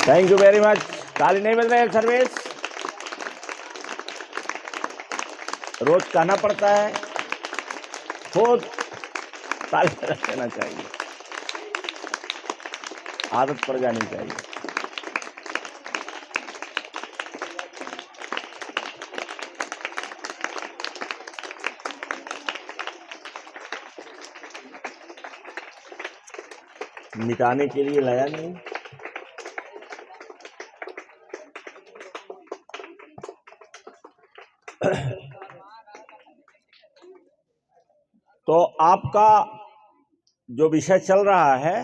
Thank you very much. ताली नहीं बज रहे सर्विस, रोज कहना पड़ता है, खुद ताली बजा देना चाहिए, आदत पड़ जानी चाहिए। मिटाने के लिए लाया नहीं। तो आपका जो विषय चल रहा है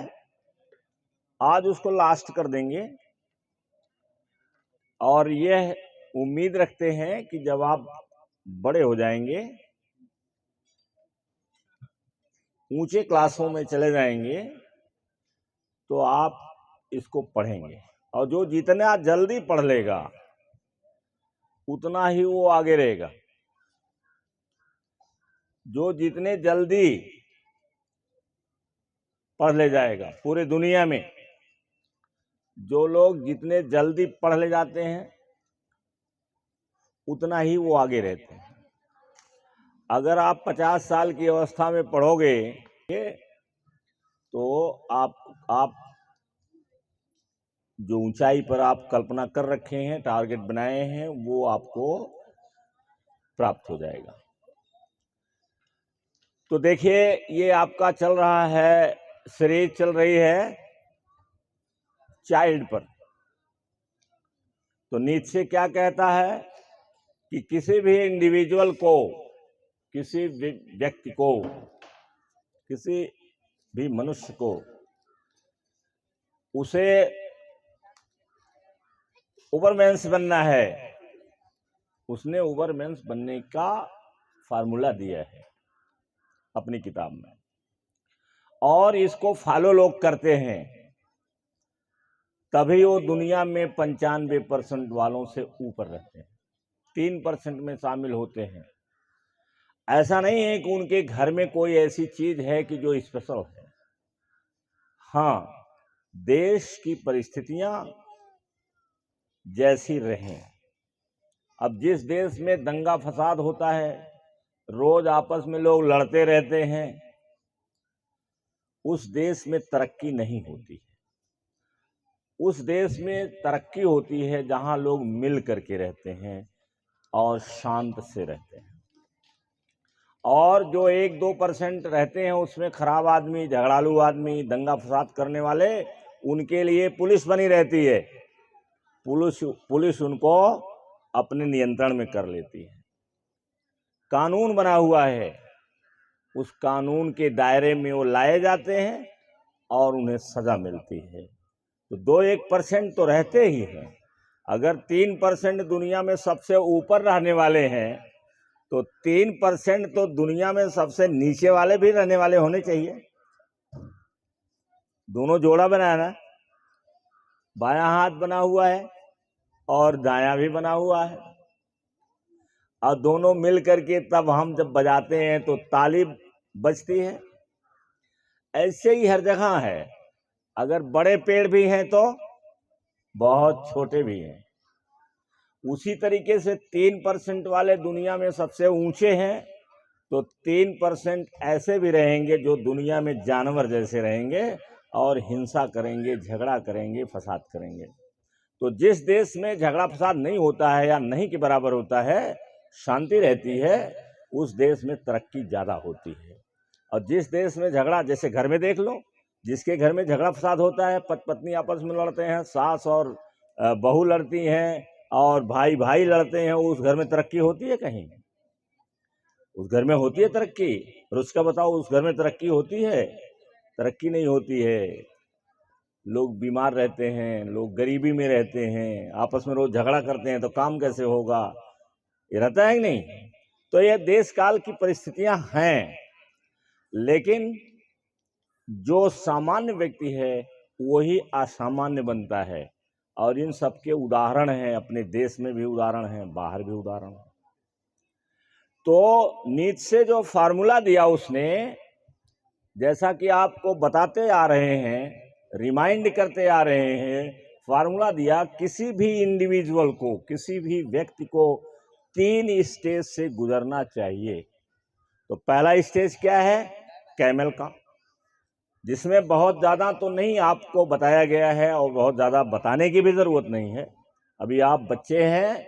आज उसको लास्ट कर देंगे और यह उम्मीद रखते हैं कि जब आप बड़े हो जाएंगे, ऊंचे क्लासों में चले जाएंगे, तो आप इसको पढ़ेंगे और जो जितना जल्दी पढ़ लेगा उतना ही वो आगे रहेगा। जो जितने जल्दी पढ़ ले जाएगा, पूरे दुनिया में जो लोग जितने जल्दी पढ़ ले जाते हैं उतना ही वो आगे रहते हैं। अगर आप 50 साल की अवस्था में पढ़ोगे तो आप जो ऊंचाई पर आप कल्पना कर रखे हैं, टारगेट बनाए हैं, वो आपको प्राप्त हो जाएगा। तो देखिए, ये आपका चल रहा है, सीरीज चल रही है चाइल्ड पर। तो नीचे क्या कहता है कि किसी भी इंडिविजुअल को, किसी भी व्यक्ति को, किसी भी मनुष्य को उसे ओवरमेंस बनना है। उसने ओवरमेंस बनने का फार्मूला दिया है अपनी किताब में और इसको फॉलो लोग करते हैं, तभी वो दुनिया में 95% वालों से ऊपर रहते हैं, 3% में शामिल होते हैं। ऐसा नहीं है कि उनके घर में कोई ऐसी चीज है कि जो स्पेशल है। हाँ, देश की परिस्थितियां जैसी रहें। अब जिस देश में दंगा फसाद होता है, रोज आपस में लोग लड़ते रहते हैं, उस देश में तरक्की नहीं होती है। उस देश में तरक्की होती है जहां लोग मिल करके रहते हैं और शांत से रहते हैं। और जो 1-2% रहते हैं उसमें खराब आदमी, झगड़ालू आदमी, दंगा फसाद करने वाले, उनके लिए पुलिस बनी रहती है। पुलिस उनको अपने नियंत्रण में कर लेती है। कानून बना हुआ है, उस कानून के दायरे में वो लाए जाते हैं और उन्हें सजा मिलती है। तो 2-1% तो रहते ही हैं। अगर 3% दुनिया में सबसे ऊपर रहने वाले हैं तो 3% तो दुनिया में सबसे नीचे वाले भी रहने वाले होने चाहिए। दोनों जोड़ा बनाया ना, बायां हाथ बना हुआ है और दायां भी बना हुआ है, और दोनों मिल करके तब हम जब बजाते हैं तो ताली बजती है। ऐसे ही हर जगह है। अगर बड़े पेड़ भी हैं तो बहुत छोटे भी हैं। उसी तरीके से 3% वाले दुनिया में सबसे ऊंचे हैं, तो 3% ऐसे भी रहेंगे जो दुनिया में जानवर जैसे रहेंगे और हिंसा करेंगे, झगड़ा करेंगे, फसाद करेंगे। तो जिस देश में झगड़ा फसाद नहीं होता है या नहीं के बराबर होता है, शांति रहती है, उस देश में तरक्की ज्यादा होती है। और जिस देश में झगड़ा, जैसे घर में देख लो, जिसके घर में झगड़ा फसाद होता है, पत्नी आपस में लड़ते हैं, सास और बहू लड़ती हैं और भाई भाई लड़ते हैं, उस घर में तरक्की होती है? कहीं उस घर में होती है तरक्की? रुच का बताओ, उस घर में तरक्की होती है? तरक्की नहीं होती है। लोग बीमार रहते हैं, लोग गरीबी में रहते हैं, आपस में रोज झगड़ा करते हैं, तो काम कैसे होगा? ये रहता है कि नहीं? तो ये देश काल की परिस्थितियां हैं, लेकिन जो सामान्य व्यक्ति है वही असामान्य बनता है। और इन सबके उदाहरण हैं, अपने देश में भी उदाहरण हैं, बाहर भी उदाहरण हैं। तो नीत्शे जो फार्मूला दिया उसने, जैसा कि आपको बताते आ रहे हैं, रिमाइंड करते आ रहे हैं, फार्मूला दिया, किसी भी इंडिविजुअल को, किसी भी व्यक्ति को 3 स्टेज से गुजरना चाहिए। तो पहला स्टेज क्या है? कैमल का, जिसमें बहुत ज़्यादा तो नहीं आपको बताया गया है और बहुत ज़्यादा बताने की भी ज़रूरत नहीं है। अभी आप बच्चे हैं,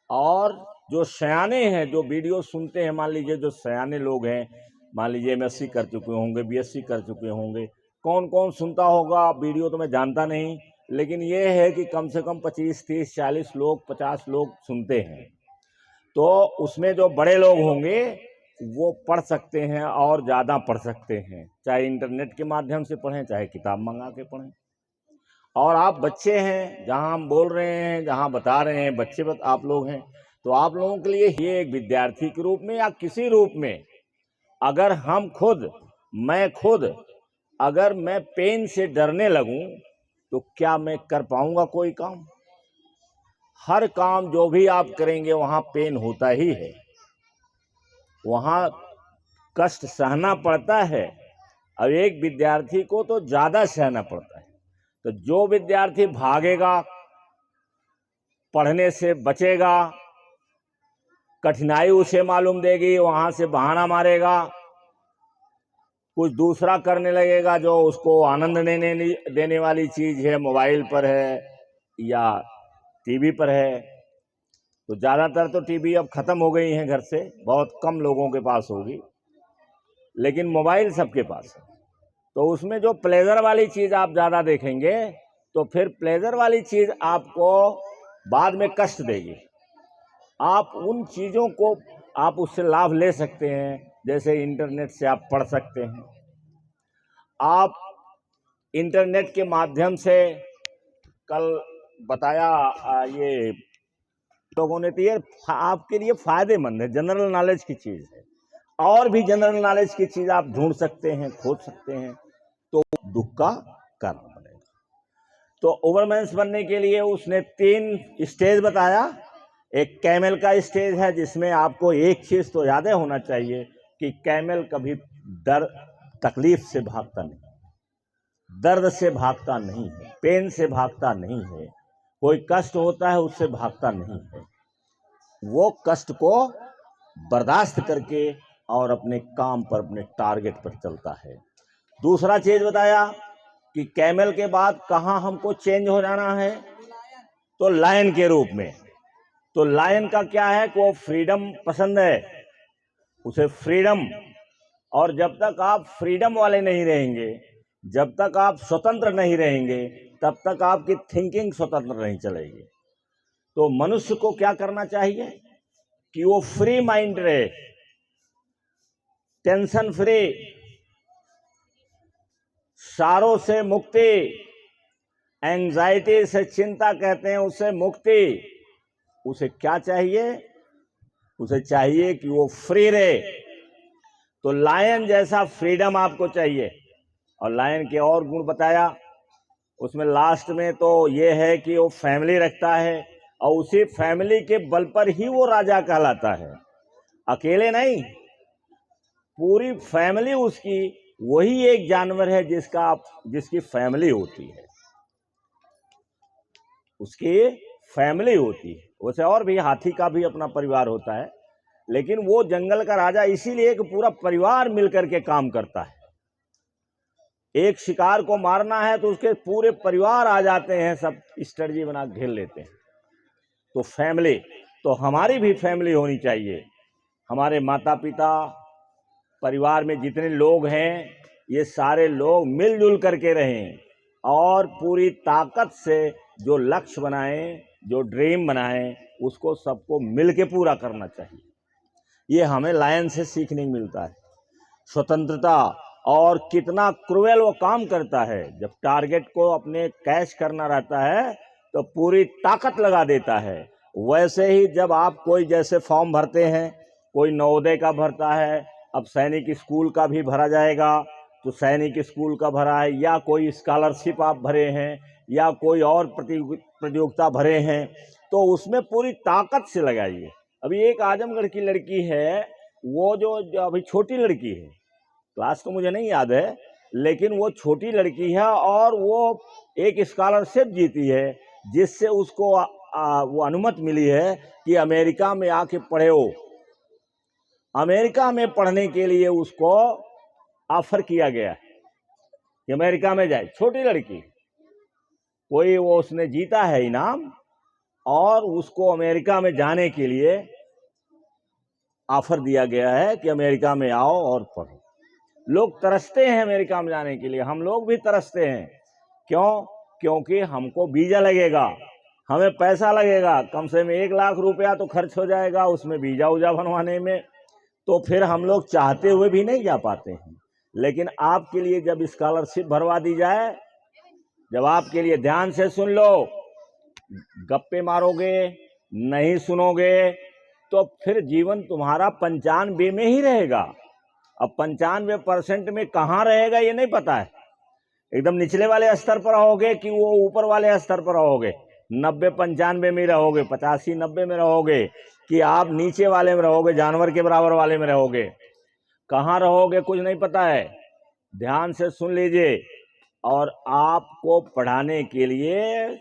और जो सयाने हैं, जो वीडियो सुनते हैं, मान लीजिए जो सयाने लोग हैं, मान लीजिए MSc कर चुके होंगे, BSc कर चुके होंगे, कौन कौन सुनता होगा वीडियो तो मैं जानता नहीं, लेकिन ये है कि कम से कम 25, 30, 40 लोग, 50 लोग सुनते हैं। तो उसमें जो बड़े लोग होंगे वो पढ़ सकते हैं और ज़्यादा पढ़ सकते हैं, चाहे इंटरनेट के माध्यम से पढ़ें, चाहे किताब मंगा के पढ़ें। और आप बच्चे हैं, जहां हम बोल रहे हैं, जहां बता रहे हैं, बच्चे आप लोग हैं, तो आप लोगों के लिए ये एक विद्यार्थी के रूप में या किसी रूप में, अगर अगर मैं पेन से डरने लगूं तो क्या मैं कर पाऊंगा कोई काम? हर काम जो भी आप करेंगे वहां पेन होता ही है, वहां कष्ट सहना पड़ता है। अब एक विद्यार्थी को तो ज्यादा सहना पड़ता है। तो जो विद्यार्थी भागेगा, पढ़ने से बचेगा, कठिनाई उसे मालूम देगी, वहां से बहाना मारेगा, कुछ दूसरा करने लगेगा जो उसको आनंद देने वाली चीज है, मोबाइल पर है या टीवी पर है। तो ज़्यादातर तो टीवी अब ख़त्म हो गई हैं घर से, बहुत कम लोगों के पास होगी, लेकिन मोबाइल सबके पास है। तो उसमें जो प्लेजर वाली चीज़ आप ज़्यादा देखेंगे तो फिर प्लेजर वाली चीज़ आपको बाद में कष्ट देगी। आप उन चीज़ों को आप उससे लाभ ले सकते हैं, जैसे इंटरनेट से आप पढ़ सकते हैं। आप इंटरनेट के माध्यम से, कल बताया ये लोगों ने, तो ये आपके लिए फायदेमंद है, जनरल नॉलेज की चीज़ है। और भी जनरल नॉलेज की चीज़ आप ढूंढ सकते हैं, खोज सकते हैं, तो दुख का करना पड़ेगा। तो ओवरमैन्स बनने के लिए उसने 3 स्टेज बताया। एक कैमल का स्टेज है, जिसमें आपको एक चीज तो याद होना चाहिए कि कैमल कभी तकलीफ से भागता नहीं, दर्द से भागता नहीं है, पेन से भागता नहीं है, कोई कष्ट होता है उससे भागता नहीं है। वो कष्ट को बर्दाश्त करके और अपने काम पर, अपने टारगेट पर चलता है। दूसरा चीज बताया कि कैमल के बाद कहाँ हमको चेंज हो जाना है, तो लायन के रूप में। तो लायन का क्या है कि वो फ्रीडम पसंद है, उसे फ्रीडम। और जब तक आप फ्रीडम वाले नहीं रहेंगे, जब तक आप स्वतंत्र नहीं रहेंगे, तब तक आपकी थिंकिंग स्वतंत्र नहीं चलेगी। तो मनुष्य को क्या करना चाहिए कि वो फ्री माइंड रहे, टेंशन फ्री, सारों से मुक्ति, एंजाइटी से, चिंता कहते हैं, उससे मुक्ति। उसे क्या चाहिए? उसे चाहिए कि वो फ्री रहे। तो लायन जैसा फ्रीडम आपको चाहिए। और लायन के और गुण बताया उसमें लास्ट में, तो ये है कि वो फैमिली रखता है और उसी फैमिली के बल पर ही वो राजा कहलाता है, अकेले नहीं। पूरी फैमिली उसकी, वही एक जानवर है जिसकी फैमिली होती है, उसकी फैमिली होती है। वैसे और भी हाथी का भी अपना परिवार होता है, लेकिन वो जंगल का राजा इसीलिए कि पूरा परिवार मिलकर के काम करता है। एक शिकार को मारना है तो उसके पूरे परिवार आ जाते हैं, सब स्ट्रेटजी बना घेर लेते हैं। तो फैमिली, तो हमारी भी फैमिली होनी चाहिए। हमारे माता पिता, परिवार में जितने लोग हैं, ये सारे लोग मिलजुल करके रहें और पूरी ताकत से जो लक्ष्य बनाएं, जो ड्रीम बनाएं, उसको सबको मिल के पूरा करना चाहिए। ये हमें लायन से सीखने को मिलता है, स्वतंत्रता। और कितना क्रूएल वो काम करता है, जब टारगेट को अपने कैच करना रहता है तो पूरी ताकत लगा देता है। वैसे ही जब आप कोई जैसे फॉर्म भरते हैं, कोई नवोदय का भरता है, अब सैनिक स्कूल का भी भरा जाएगा, तो सैनिक स्कूल का भरा है, या कोई स्कॉलरशिप आप भरे हैं, या कोई और प्रतियोगिता भरे हैं, तो उसमें पूरी ताकत से लगाइए। अभी एक आजमगढ़ की लड़की है, वो जो अभी छोटी लड़की है, क्लास तो मुझे नहीं याद है, लेकिन वो छोटी लड़की है और वो एक स्कॉलरशिप जीती है जिससे उसको वो अनुमति मिली है कि अमेरिका में आके पढ़े हो। अमेरिका में पढ़ने के लिए उसको ऑफर किया गया है कि अमेरिका में जाए। छोटी लड़की, कोई वो उसने जीता है इनाम और उसको अमेरिका में जाने के लिए ऑफर दिया गया है कि अमेरिका में आओ और पढ़ो। लोग तरसते हैं अमेरिका में जाने के लिए, हम लोग भी तरसते हैं। क्यों? क्योंकि हमको वीजा लगेगा, हमें पैसा लगेगा, कम से कम 1 लाख रुपया तो खर्च हो जाएगा उसमें वीजा उजा बनवाने में। तो फिर हम लोग चाहते हुए भी नहीं जा पाते हैं। लेकिन आपके लिए जब स्कॉलरशिप भरवा दी जाए, जब आपके लिए, ध्यान से सुन लो, गप्पे मारोगे, नहीं सुनोगे तो फिर जीवन तुम्हारा 95 में ही रहेगा। अब 95% में कहाँ रहेगा ये नहीं पता है। एकदम निचले वाले स्तर पर रहोगे कि वो ऊपर वाले स्तर पर रहोगे, 90-95 में रहोगे, 85-90 में रहोगे, कि आप नीचे वाले में रहोगे, जानवर के बराबर वाले में रहोगे। कहाँ रहोगे कुछ नहीं पता है। ध्यान से सुन लीजिए। और आपको पढ़ाने के लिए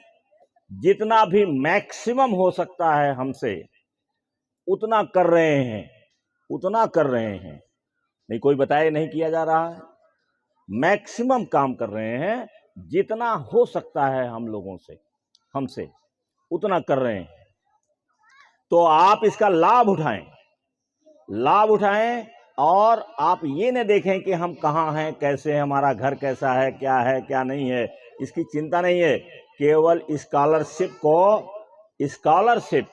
जितना भी मैक्सिमम हो सकता है हमसे उतना कर रहे हैं, उतना कर रहे हैं। नहीं कोई बताए नहीं किया जा रहा है, मैक्सिमम काम कर रहे हैं। जितना हो सकता है हम लोगों से, हमसे उतना कर रहे हैं। तो आप इसका लाभ उठाएं, लाभ उठाएं। और आप ये न देखें कि हम कहाँ हैं, कैसे हैं, हमारा घर कैसा है क्या नहीं है, इसकी चिंता नहीं है। केवल स्कॉलरशिप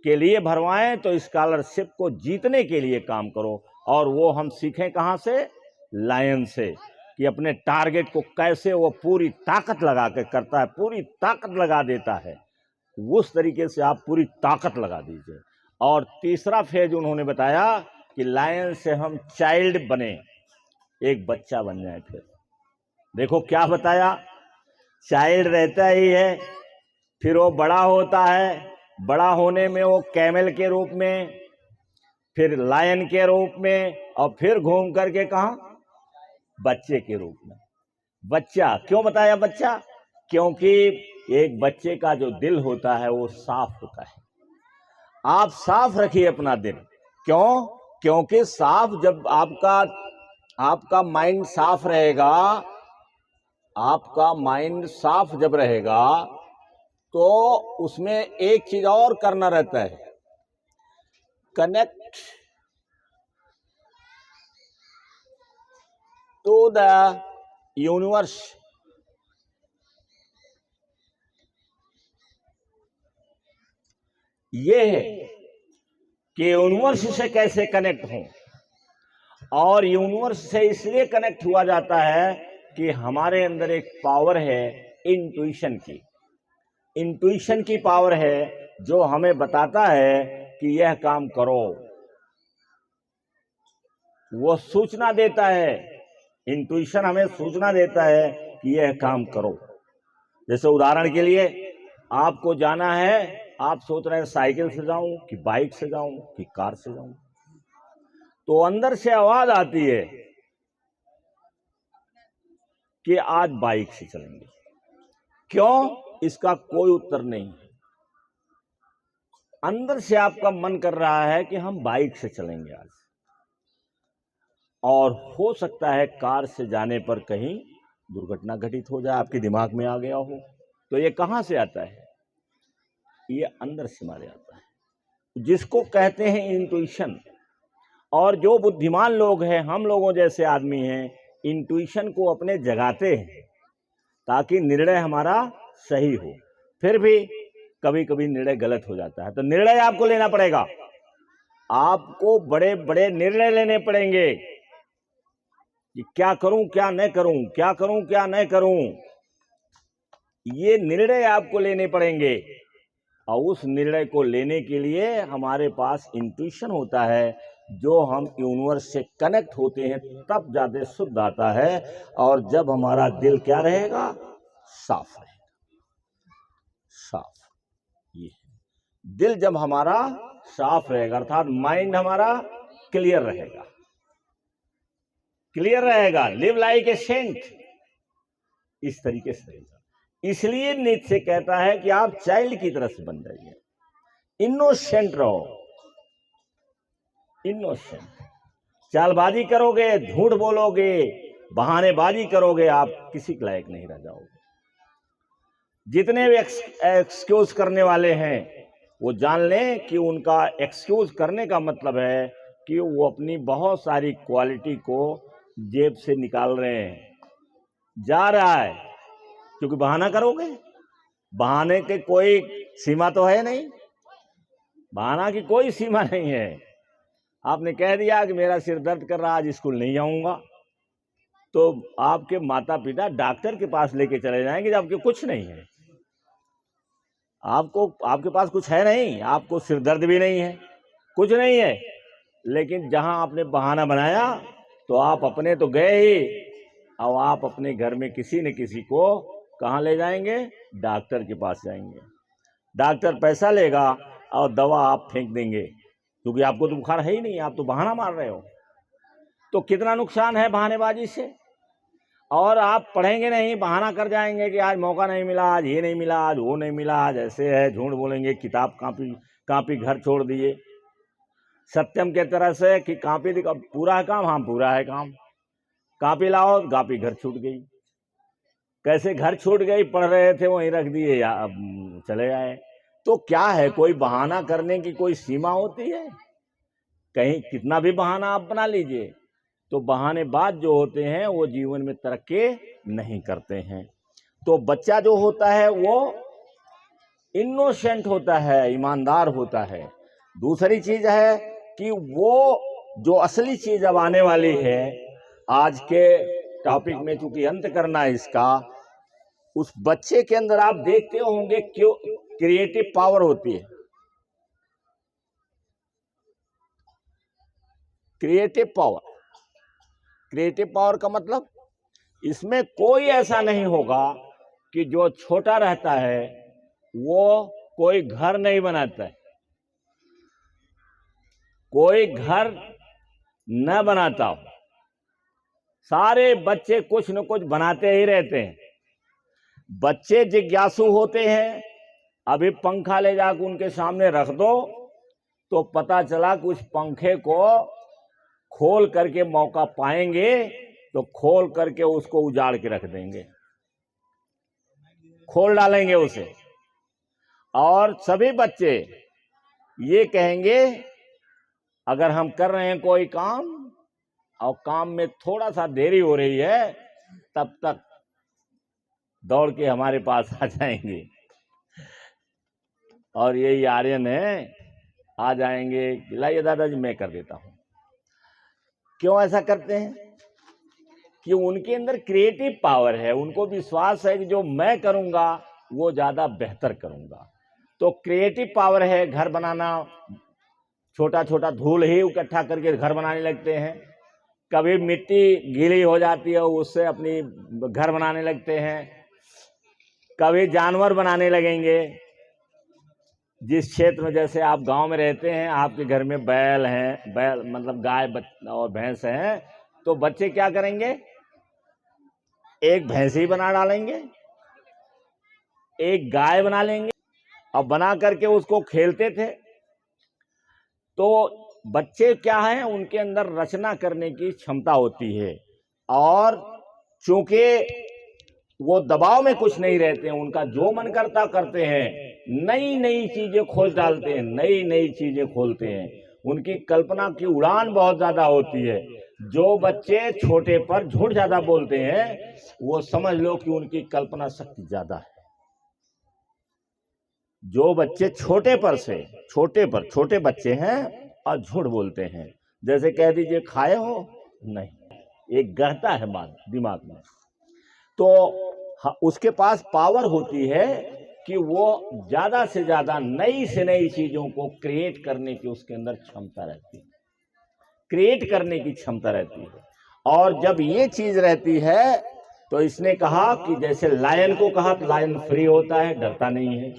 के लिए भरवाएं तो स्कॉलरशिप को जीतने के लिए काम करो। और वो हम सीखें कहाँ से? लायन से, कि अपने टारगेट को कैसे वो पूरी ताकत लगा के करता है, पूरी ताकत लगा देता है। उस तरीके से आप पूरी ताकत लगा दीजिए। और तीसरा फेज उन्होंने बताया कि लायन से हम चाइल्ड बने, एक बच्चा बन जाए। फिर देखो क्या बताया, चाइल्ड रहता ही है, फिर वो बड़ा होता है, बड़ा होने में वो कैमल के रूप में, फिर लायन के रूप में, और फिर घूम करके कहाँ? बच्चे के रूप में। बच्चा क्यों बताया बच्चा? क्योंकि एक बच्चे का जो दिल होता है वो साफ होता है। आप साफ रखिए अपना दिल। क्यों? क्योंकि साफ, जब आपका माइंड साफ रहेगा, आपका माइंड साफ जब रहेगा तो उसमें एक चीज और करना रहता है, कनेक्ट टू द यूनिवर्स। ये है कि यूनिवर्स से कैसे कनेक्ट हों। और यूनिवर्स से इसलिए कनेक्ट हुआ जाता है कि हमारे अंदर एक पावर है इंट्यूशन की। इंट्यूशन की पावर है जो हमें बताता है कि यह काम करो, वो सूचना देता है। इंट्यूशन हमें सूचना देता है कि यह काम करो। जैसे उदाहरण के लिए, आपको जाना है, आप सोच रहे हैं साइकिल से जाऊं कि बाइक से जाऊं कि कार से जाऊं, तो अंदर से आवाज आती है कि आज बाइक से चलेंगे। क्यों? इसका कोई उत्तर नहीं। अंदर से आपका मन कर रहा है कि हम बाइक से चलेंगे आज, और हो सकता है कार से जाने पर कहीं दुर्घटना घटित हो जाए, आपके दिमाग में आ गया हो। तो ये कहां से आता है? ये अंदर से मारे आता है, जिसको कहते हैं इंट्यूशन। और जो बुद्धिमान लोग हैं, हम लोगों जैसे आदमी हैं, इंट्यूशन को अपने जगाते हैं ताकि निर्णय हमारा सही हो। फिर भी कभी कभी निर्णय गलत हो जाता है, तो निर्णय आपको लेना पड़ेगा। आपको बड़े बड़े निर्णय लेने पड़ेंगे कि क्या करूं क्या न करूं, क्या करूं क्या न करूं। ये निर्णय आपको लेने पड़ेंगे। और उस निर्णय को लेने के लिए हमारे पास इंट्यूशन होता है, जो हम यूनिवर्स से कनेक्ट होते हैं तब ज्यादा शुद्ध आता है। और जब हमारा दिल क्या रहेगा? साफ रहेगा, साफ। ये दिल जब हमारा साफ रहेगा, अर्थात माइंड हमारा क्लियर रहेगा। क्लियर रहेगा, लिव लाइक ए सेंट, इस तरीके से रहेगा। इसलिए नीचे कहता है कि आप चाइल्ड की तरह से बन जाइए, इनोसेंट रहो, इनोसेंट। चालबाजी करोगे, झूठ बोलोगे, बहानेबाजी करोगे, आप किसी के लायक नहीं रह जाओगे। जितने भी एक्सक्यूज करने वाले हैं वो जान लें कि उनका एक्सक्यूज करने का मतलब है कि वो अपनी बहुत सारी क्वालिटी को जेब से निकाल रहे हैं, जा रहा है। क्योंकि बहाना करोगे, बहाने के कोई सीमा तो है नहीं, बहाना की कोई सीमा नहीं है। आपने कह दिया कि मेरा सिर दर्द कर रहा, आज स्कूल नहीं जाऊंगा, तो आपके माता पिता डॉक्टर के पास लेके चले जाएंगे जबकि कुछ नहीं है, आपके पास कुछ है नहीं, आपको सिर दर्द भी नहीं है, कुछ नहीं है। लेकिन जहां आपने बहाना बनाया तो आप अपने तो गए ही, अब आप अपने घर में किसी न किसी को कहाँ ले जाएंगे, डॉक्टर के पास जाएंगे। डॉक्टर पैसा लेगा और दवा आप फेंक देंगे, क्योंकि आपको तो बुखार है ही नहीं, आप तो बहाना मार रहे हो। तो कितना नुकसान है बहानेबाजी से। और आप पढ़ेंगे नहीं, बहाना कर जाएंगे कि आज मौका नहीं मिला, आज ये नहीं मिला, आज वो नहीं मिला, आज ऐसे है, झूठ बोलेंगे, किताब कापी घर छोड़ दिए सत्यम के तरह से कि कापी पूरा है काम, हाँ पूरा है काम, कापी लाओ, कापी घर छूट गई। कैसे घर छूट गई, पढ़ रहे थे वहीं रख दिए या चले आए। तो क्या है, कोई बहाना करने की कोई सीमा होती है? कहीं कितना भी बहाना आप बना लीजिए, तो बहानेबाज जो होते हैं वो जीवन में तरक्की नहीं करते हैं। तो बच्चा जो होता है वो इनोसेंट होता है, ईमानदार होता है। दूसरी चीज है कि वो जो असली चीज अब आने वाली है आज के टॉपिक में, चूंकि अंत करना है इसका, उस बच्चे के अंदर आप देखते होंगे क्यों क्रिएटिव पावर होती है। क्रिएटिव पावर का मतलब, इसमें कोई ऐसा नहीं होगा कि जो छोटा रहता है वो कोई घर नहीं बनाता है, कोई घर न बनाता हो। सारे बच्चे कुछ न कुछ बनाते ही रहते हैं। बच्चे जिज्ञासु होते हैं। अभी पंखा ले जाकर उनके सामने रख दो तो पता चला कि उस पंखे को खोल करके मौका पाएंगे तो खोल करके उसको उजाड़ के रख देंगे, खोल डालेंगे उसे। और सभी बच्चे ये कहेंगे, अगर हम कर रहे हैं कोई काम और काम में थोड़ा सा देरी हो रही है, तब तक दौड़ के हमारे पास आ जाएंगे। और यही आर्यन है, आ जाएंगे, लाइए दादाजी मैं कर देता हूं। क्यों ऐसा करते हैं? कि उनके अंदर क्रिएटिव पावर है, उनको विश्वास है कि जो मैं करूंगा वो ज्यादा बेहतर करूंगा। तो क्रिएटिव पावर है, घर बनाना, छोटा छोटा धूल ही इकट्ठा करके घर बनाने लगते हैं। कभी मिट्टी गीली हो जाती है उससे अपनी घर बनाने लगते हैं। कभी जानवर बनाने लगेंगे। जिस क्षेत्र में, जैसे आप गांव में रहते हैं, आपके घर में बैल हैं, बैल मतलब गाय और भैंस हैं, तो बच्चे क्या करेंगे, एक भैंस ही बना डालेंगे, एक गाय बना लेंगे और बना करके उसको खेलते थे। तो बच्चे क्या है, उनके अंदर रचना करने की क्षमता होती है। और चूंकि वो दबाव में कुछ नहीं रहते हैं, उनका जो मन करता करते हैं, नई नई चीजें खोज डालते हैं, नई नई चीजें खोलते हैं। उनकी कल्पना की उड़ान बहुत ज्यादा होती है। जो बच्चे छोटे पर झूठ ज्यादा बोलते हैं, वो समझ लो कि उनकी कल्पना शक्ति ज्यादा है। जो बच्चे छोटे बच्चे हैं और झूठ बोलते हैं, जैसे कह दीजिए खाए हो, नहीं, एक गढ़ता है बात दिमाग में, तो उसके पास पावर होती है कि वो ज्यादा से ज्यादा नई से नई चीजों को क्रिएट करने की उसके अंदर क्षमता रहती है, क्रिएट करने की क्षमता रहती है। और जब ये चीज रहती है तो इसने कहा कि जैसे लायन को कहा, तो लायन फ्री होता है, डरता नहीं है,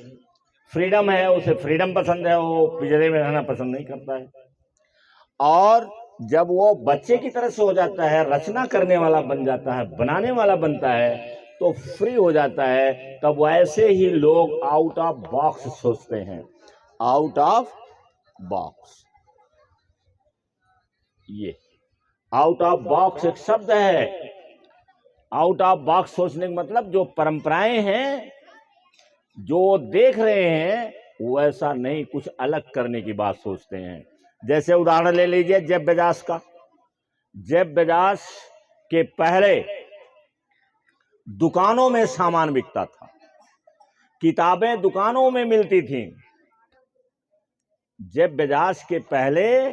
फ्रीडम है, उसे फ्रीडम पसंद है, वो पिंजरे में रहना पसंद नहीं करता है। और जब वो बच्चे की तरह से हो जाता है, रचना करने वाला बन जाता है, बनाने वाला बनता है, तो फ्री हो जाता है, तब वैसे ही लोग आउट ऑफ बॉक्स सोचते हैं। आउट ऑफ बॉक्स, ये आउट ऑफ बॉक्स एक शब्द है। आउट ऑफ बॉक्स सोचने का मतलब जो परंपराएं हैं, जो देख रहे हैं वैसा नहीं, कुछ अलग करने की बात सोचते हैं। जैसे उदाहरण ले लीजिए जेफ बेजोस का। जेफ बेजोस के पहले दुकानों में सामान बिकता था, किताबें दुकानों में मिलती थीं। जेफ बेजोस के पहले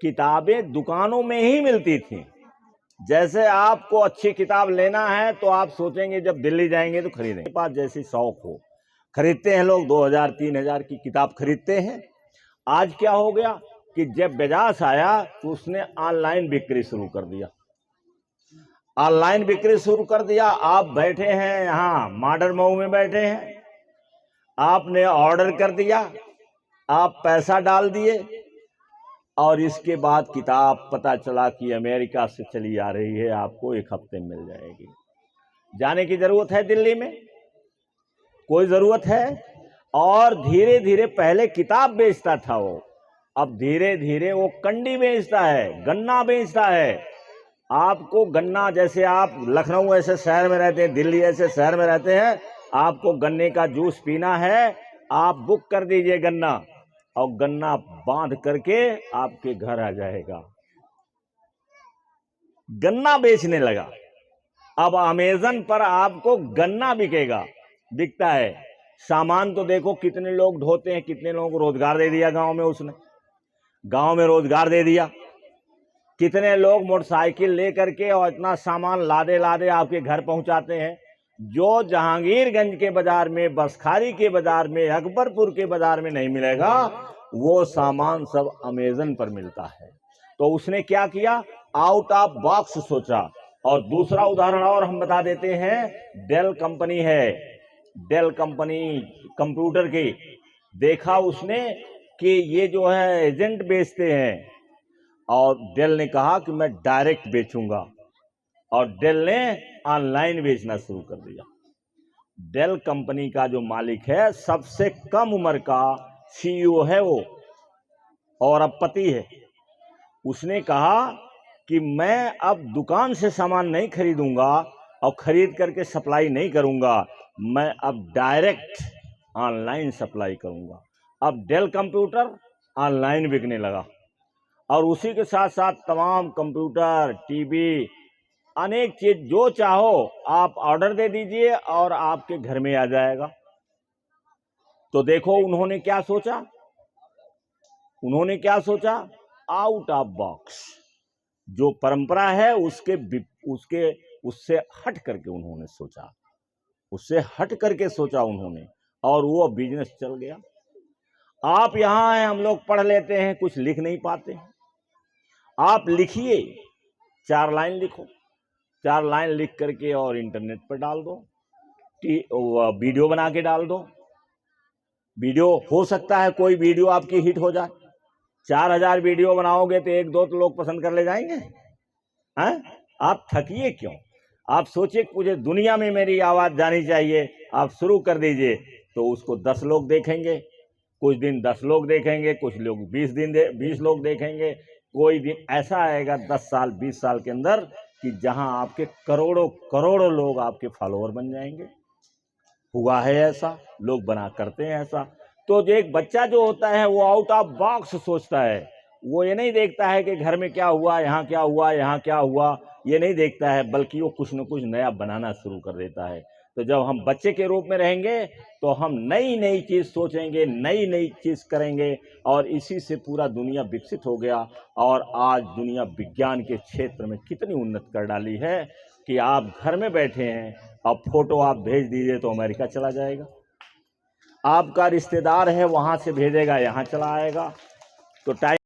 किताबें दुकानों में ही मिलती थीं। जैसे आपको अच्छी किताब लेना है तो आप सोचेंगे जब दिल्ली जाएंगे तो खरीदेंगे। पास जैसी शौक हो, खरीदते हैं लोग, 2000-3000 की किताब खरीदते हैं। आज क्या हो गया कि जब बेजोस आया तो उसने ऑनलाइन बिक्री शुरू कर दिया। ऑनलाइन बिक्री शुरू कर दिया। आप बैठे हैं यहाँ मॉडर्न मऊ में बैठे हैं, आपने ऑर्डर कर दिया, आप पैसा डाल दिए, और इसके बाद किताब पता चला कि अमेरिका से चली आ रही है, आपको 1 हफ्ते में मिल जाएगी। जाने की जरूरत है दिल्ली में? कोई जरूरत है? और धीरे धीरे पहले किताब बेचता था वो, अब धीरे धीरे वो कंडी बेचता है, गन्ना बेचता है। आपको गन्ना, जैसे आप लखनऊ ऐसे शहर में रहते हैं, दिल्ली ऐसे शहर में रहते हैं, आपको गन्ने का जूस पीना है, आप बुक कर दीजिए गन्ना, और गन्ना बांध करके आपके घर आ जाएगा। गन्ना बेचने लगा। अब अमेज़न पर आपको गन्ना बिकता है। सामान तो देखो कितने लोग ढोते हैं, कितने लोगों को रोजगार दे दिया गांव में, उसने गांव में रोजगार दे दिया। कितने लोग मोटरसाइकिल लेकर के और इतना सामान लादे लादे आपके घर पहुंचाते हैं। जो जहांगीरगंज के बाजार में, बसखारी के बाजार में, अकबरपुर के बाजार में नहीं मिलेगा, वो सामान सब अमेज़न पर मिलता है। तो उसने क्या किया, आउट ऑफ बॉक्स सोचा। और दूसरा उदाहरण और हम बता देते हैं, डेल कंपनी है, डेल कंपनी कंप्यूटर की। देखा उसने कि ये जो है एजेंट बेचते हैं, और डेल ने कहा कि मैं डायरेक्ट बेचूंगा, और डेल ने ऑनलाइन बेचना शुरू कर दिया। डेल कंपनी का जो मालिक है, सबसे कम उम्र का सीईओ है वो, और अब पति है। उसने कहा कि मैं अब दुकान से सामान नहीं खरीदूंगा और खरीद करके सप्लाई नहीं करूंगा, मैं अब डायरेक्ट ऑनलाइन सप्लाई करूंगा। अब डेल कंप्यूटर ऑनलाइन बिकने लगा, और उसी के साथ साथ तमाम कंप्यूटर, टीवी, अनेक चीज जो चाहो आप ऑर्डर दे दीजिए और आपके घर में आ जाएगा। तो देखो उन्होंने क्या सोचा, आउट ऑफ बॉक्स। जो परंपरा है उससे हट करके उन्होंने सोचा, उन्होंने, और वो बिजनेस चल गया। आप यहां हैं, हम लोग पढ़ लेते हैं, कुछ लिख नहीं पाते हैं। आप लिखिए, 4 लाइन लिखो, 4 लाइन लिख करके और इंटरनेट पर डाल दो, वीडियो बना के डाल दो। वीडियो हो सकता है कोई वीडियो आपकी हिट हो जाए। 4000 वीडियो बनाओगे तो 1-2 तो लोग पसंद कर ले जाएंगे, हैं? आप थकिए क्यों? आप सोचिए मुझे दुनिया में मेरी आवाज जानी चाहिए, आप शुरू कर दीजिए, तो उसको 10 लोग देखेंगे, कुछ दिन 10 लोग देखेंगे, कुछ लोग 20 लोग देखेंगे। कोई दिन ऐसा आएगा 10 साल 20 साल के अंदर कि जहां आपके करोड़ों लोग आपके फॉलोअर बन जाएंगे। हुआ है ऐसा, लोग बना करते हैं ऐसा। तो जो एक बच्चा जो होता है वो आउट ऑफ बॉक्स सोचता है। वो ये नहीं देखता है कि घर में क्या हुआ, यहाँ क्या हुआ, यहाँ क्या हुआ, ये नहीं देखता है, बल्कि वो कुछ न कुछ नया बनाना शुरू कर देता है। तो जब हम बच्चे के रूप में रहेंगे तो हम नई नई चीज सोचेंगे, नई नई चीज करेंगे, और इसी से पूरा दुनिया विकसित हो गया। और आज दुनिया विज्ञान के क्षेत्र में कितनी उन्नत कर डाली है कि आप घर में बैठे हैं, अब फोटो आप भेज दीजिए तो अमेरिका चला जाएगा, आपका रिश्तेदार है वहां से भेजेगा यहाँ चला आएगा। तो टाइम